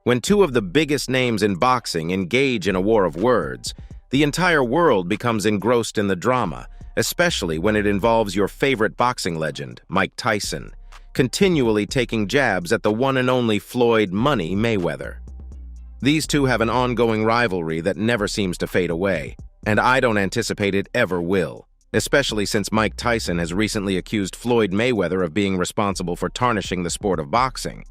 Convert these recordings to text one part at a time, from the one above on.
When two of the biggest names in boxing engage in a war of words, the entire world becomes engrossed in the drama, especially when it involves your favorite boxing legend, Mike Tyson, continually taking jabs at the one and only Floyd "Money" Mayweather. These two have an ongoing rivalry that never seems to fade away, and I don't anticipate it ever will, especially since Mike Tyson has recently accused Floyd Mayweather of being responsible for tarnishing the sport of boxing.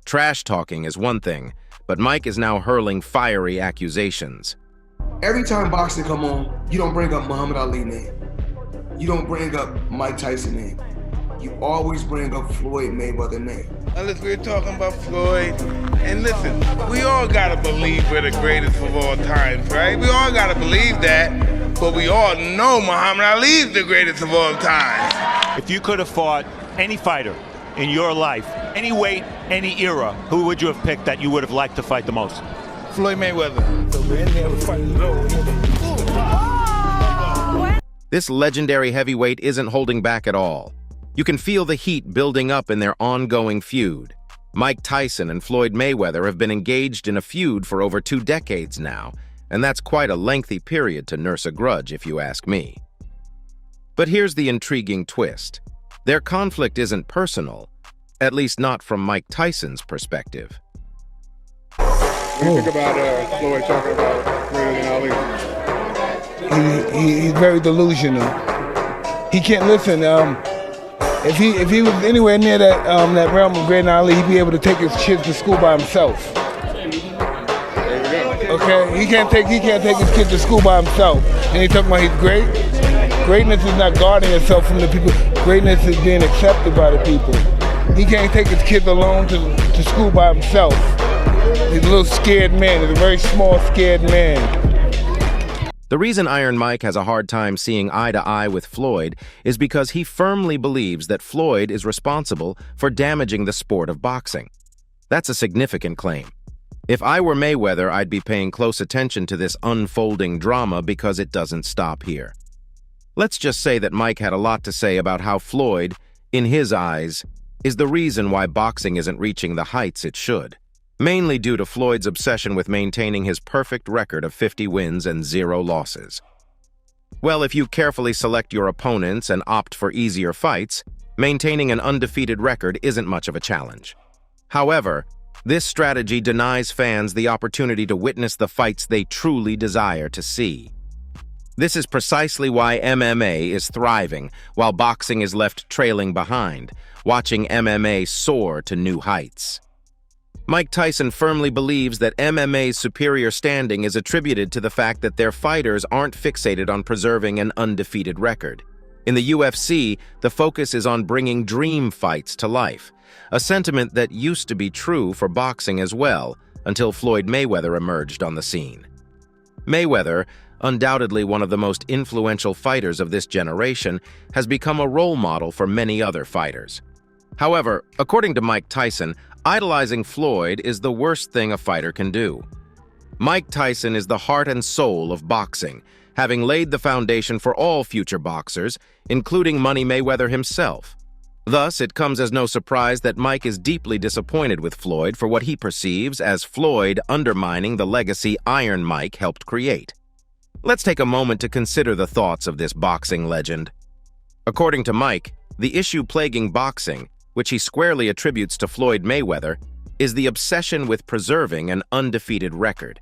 Trash talking is one thing, but Mike is now hurling fiery accusations. Every time boxing come on, you don't bring up Muhammad Ali name. You don't bring up Mike Tyson name. You always bring up Floyd Mayweather name. Now listen, we're talking about Floyd, and listen, we all gotta believe we're the greatest of all times, right? We all gotta believe that, but we all know Muhammad Ali is the greatest of all time. If you could have fought any fighter in your life, any weight, any era, who would you have picked that you would have liked to fight the most? Floyd Mayweather. This legendary heavyweight isn't holding back at all. You can feel the heat building up in their ongoing feud. Mike Tyson and Floyd Mayweather have been engaged in a feud for over 2 decades now, and that's quite a lengthy period to nurse a grudge, if you ask me. But here's the intriguing twist. Their conflict isn't personal, at least not from Mike Tyson's perspective. What do you think about Floyd talking about greater than Ali? He's very delusional. He can't listen. If he was anywhere near that realm of greater than Ali, he'd be able to take his kids to school by himself. Okay, he can't take his kids to school by himself. And he talking about he's great. Greatness is not guarding yourself from the people. Greatness is being accepted by the people. He can't take his kids alone to school by himself. He's a little scared man. He's a very small, scared man. The reason Iron Mike has a hard time seeing eye to eye with Floyd is because he firmly believes that Floyd is responsible for damaging the sport of boxing. That's a significant claim. If I were Mayweather, I'd be paying close attention to this unfolding drama because it doesn't stop here. Let's just say that Mike had a lot to say about how Floyd, in his eyes, is the reason why boxing isn't reaching the heights it should. Mainly due to Floyd's obsession with maintaining his perfect record of 50 wins and 0 losses. Well, if you carefully select your opponents and opt for easier fights, maintaining an undefeated record isn't much of a challenge. However, this strategy denies fans the opportunity to witness the fights they truly desire to see. This is precisely why MMA is thriving, while boxing is left trailing behind, watching MMA soar to new heights. Mike Tyson firmly believes that MMA's superior standing is attributed to the fact that their fighters aren't fixated on preserving an undefeated record. In the UFC, the focus is on bringing dream fights to life, a sentiment that used to be true for boxing as well, until Floyd Mayweather emerged on the scene. Mayweather, undoubtedly one of the most influential fighters of this generation, has become a role model for many other fighters. However, according to Mike Tyson, idolizing Floyd is the worst thing a fighter can do. Mike Tyson is the heart and soul of boxing, having laid the foundation for all future boxers, including Money Mayweather himself. Thus, it comes as no surprise that Mike is deeply disappointed with Floyd for what he perceives as Floyd undermining the legacy Iron Mike helped create. Let's take a moment to consider the thoughts of this boxing legend. According to Mike, the issue plaguing boxing, which he squarely attributes to Floyd Mayweather, is the obsession with preserving an undefeated record.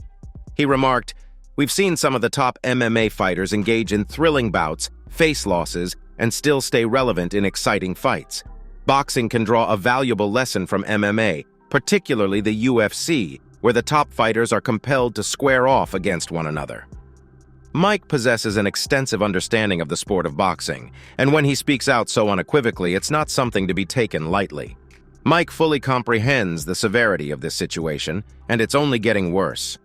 He remarked, "We've seen some of the top MMA fighters engage in thrilling bouts, face losses, and still stay relevant in exciting fights. Boxing can draw a valuable lesson from MMA, particularly the UFC, where the top fighters are compelled to square off against one another." Mike possesses an extensive understanding of the sport of boxing, and when he speaks out so unequivocally, it's not something to be taken lightly. Mike fully comprehends the severity of this situation, and it's only getting worse.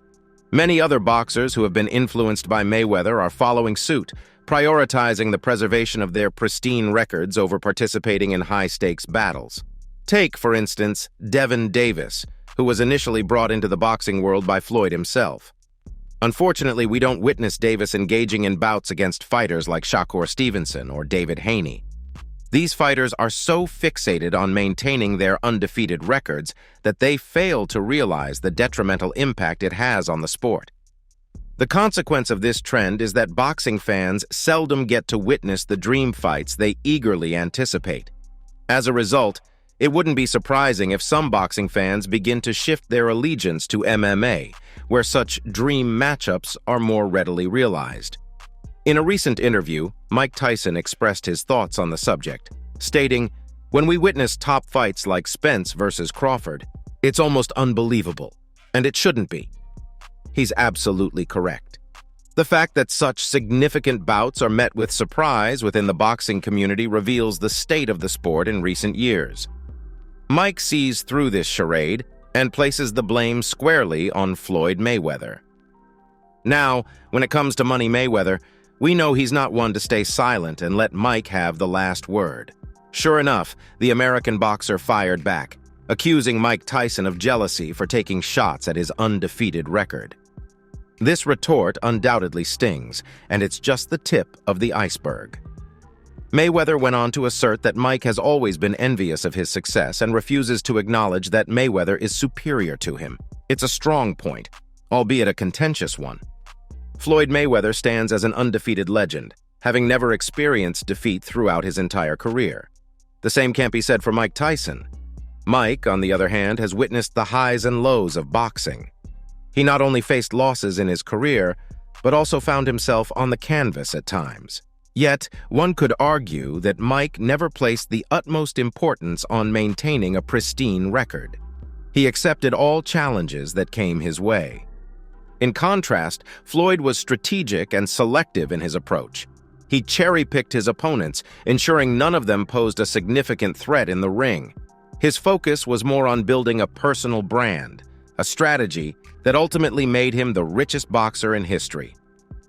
Many other boxers who have been influenced by Mayweather are following suit, prioritizing the preservation of their pristine records over participating in high-stakes battles. Take, for instance, Devin Davis, who was initially brought into the boxing world by Floyd himself. Unfortunately, we don't witness Davis engaging in bouts against fighters like Shakur Stevenson or David Haney. These fighters are so fixated on maintaining their undefeated records that they fail to realize the detrimental impact it has on the sport. The consequence of this trend is that boxing fans seldom get to witness the dream fights they eagerly anticipate. As a result, it wouldn't be surprising if some boxing fans begin to shift their allegiance to MMA, where such dream matchups are more readily realized. In a recent interview, Mike Tyson expressed his thoughts on the subject, stating, "When we witness top fights like Spence versus Crawford, it's almost unbelievable, and it shouldn't be." He's absolutely correct. The fact that such significant bouts are met with surprise within the boxing community reveals the state of the sport in recent years. Mike sees through this charade and places the blame squarely on Floyd Mayweather. Now, when it comes to Money Mayweather, we know he's not one to stay silent and let Mike have the last word. Sure enough, the American boxer fired back, accusing Mike Tyson of jealousy for taking shots at his undefeated record. This retort undoubtedly stings, and it's just the tip of the iceberg. Mayweather went on to assert that Mike has always been envious of his success and refuses to acknowledge that Mayweather is superior to him. It's a strong point, albeit a contentious one. Floyd Mayweather stands as an undefeated legend, having never experienced defeat throughout his entire career. The same can't be said for Mike Tyson. Mike, on the other hand, has witnessed the highs and lows of boxing. He not only faced losses in his career, but also found himself on the canvas at times. Yet, one could argue that Mike never placed the utmost importance on maintaining a pristine record. He accepted all challenges that came his way. In contrast, Floyd was strategic and selective in his approach. He cherry-picked his opponents, ensuring none of them posed a significant threat in the ring. His focus was more on building a personal brand, a strategy that ultimately made him the richest boxer in history.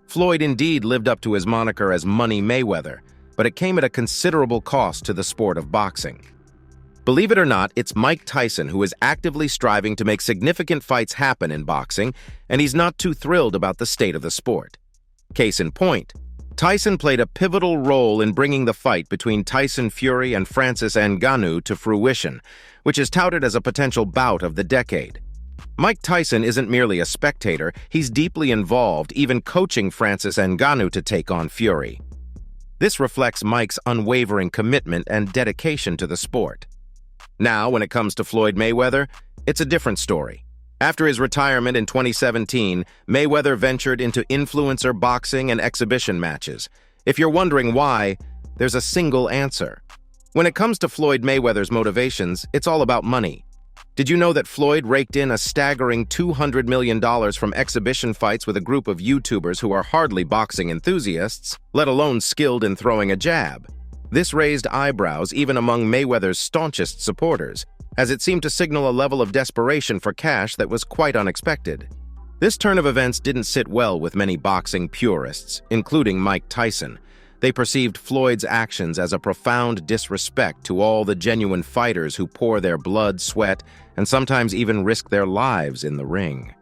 Floyd indeed lived up to his moniker as Money Mayweather, but it came at a considerable cost to the sport of boxing. Believe it or not, it's Mike Tyson who is actively striving to make significant fights happen in boxing, and he's not too thrilled about the state of the sport. Case in point, Tyson played a pivotal role in bringing the fight between Tyson Fury and Francis Ngannou to fruition, which is touted as a potential bout of the decade. Mike Tyson isn't merely a spectator, he's deeply involved, even coaching Francis Ngannou to take on Fury. This reflects Mike's unwavering commitment and dedication to the sport. Now, when it comes to Floyd Mayweather, it's a different story. After his retirement in 2017, Mayweather ventured into influencer boxing and exhibition matches. If you're wondering why, there's a single answer. When it comes to Floyd Mayweather's motivations, it's all about money. Did you know that Floyd raked in a staggering $200 million from exhibition fights with a group of YouTubers who are hardly boxing enthusiasts, let alone skilled in throwing a jab? This raised eyebrows even among Mayweather's staunchest supporters, as it seemed to signal a level of desperation for cash that was quite unexpected. This turn of events didn't sit well with many boxing purists, including Mike Tyson. They perceived Floyd's actions as a profound disrespect to all the genuine fighters who pour their blood, sweat, and sometimes even risk their lives in the ring.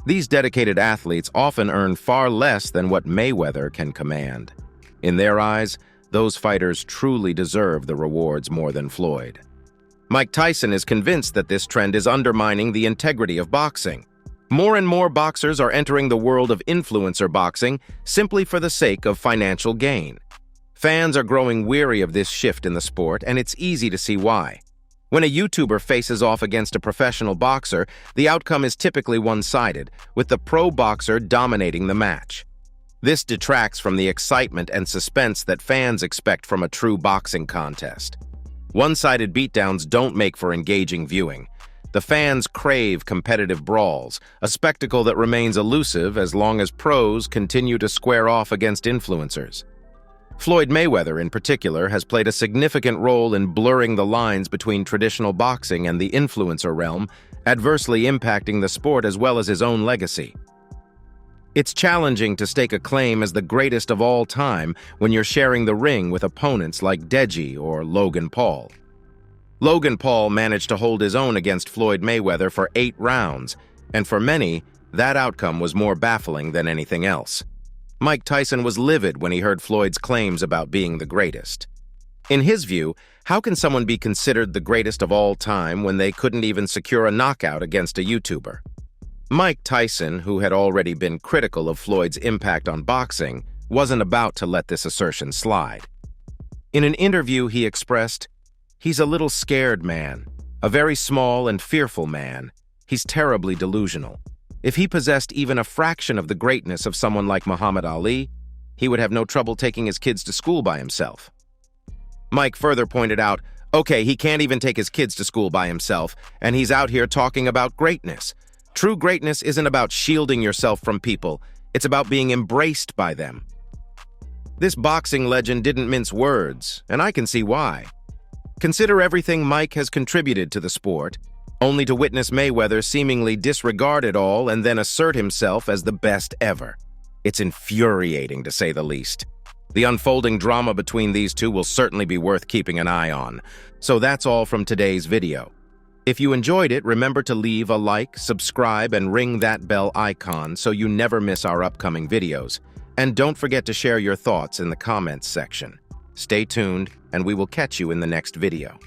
These dedicated athletes often earn far less than what Mayweather can command. In their eyes, those fighters truly deserve the rewards more than Floyd. Mike Tyson is convinced that this trend is undermining the integrity of boxing. More and more boxers are entering the world of influencer boxing simply for the sake of financial gain. Fans are growing weary of this shift in the sport, and it's easy to see why. When a YouTuber faces off against a professional boxer, the outcome is typically one-sided, with the pro boxer dominating the match. This detracts from the excitement and suspense that fans expect from a true boxing contest. One-sided beatdowns don't make for engaging viewing. The fans crave competitive brawls, a spectacle that remains elusive as long as pros continue to square off against influencers. Floyd Mayweather, in particular, has played a significant role in blurring the lines between traditional boxing and the influencer realm, adversely impacting the sport as well as his own legacy. It's challenging to stake a claim as the greatest of all time when you're sharing the ring with opponents like Deji or Logan Paul. Logan Paul managed to hold his own against Floyd Mayweather for 8 rounds, and for many, that outcome was more baffling than anything else. Mike Tyson was livid when he heard Floyd's claims about being the greatest. In his view, how can someone be considered the greatest of all time when they couldn't even secure a knockout against a YouTuber? Mike Tyson, who had already been critical of Floyd's impact on boxing, wasn't about to let this assertion slide. In an interview, he expressed, "He's a little scared man, a very small and fearful man. He's terribly delusional. If he possessed even a fraction of the greatness of someone like Muhammad Ali, he would have no trouble taking his kids to school by himself." Mike further pointed out, okay, he can't even take his kids to school by himself, and he's out here talking about greatness. True greatness isn't about shielding yourself from people, it's about being embraced by them. This boxing legend didn't mince words, and I can see why. Consider everything Mike has contributed to the sport, only to witness Mayweather seemingly disregard it all and then assert himself as the best ever. It's infuriating, to say the least. The unfolding drama between these two will certainly be worth keeping an eye on. So that's all from today's video. If you enjoyed it, remember to leave a like, subscribe, and ring that bell icon so you never miss our upcoming videos. And don't forget to share your thoughts in the comments section. Stay tuned, and we will catch you in the next video.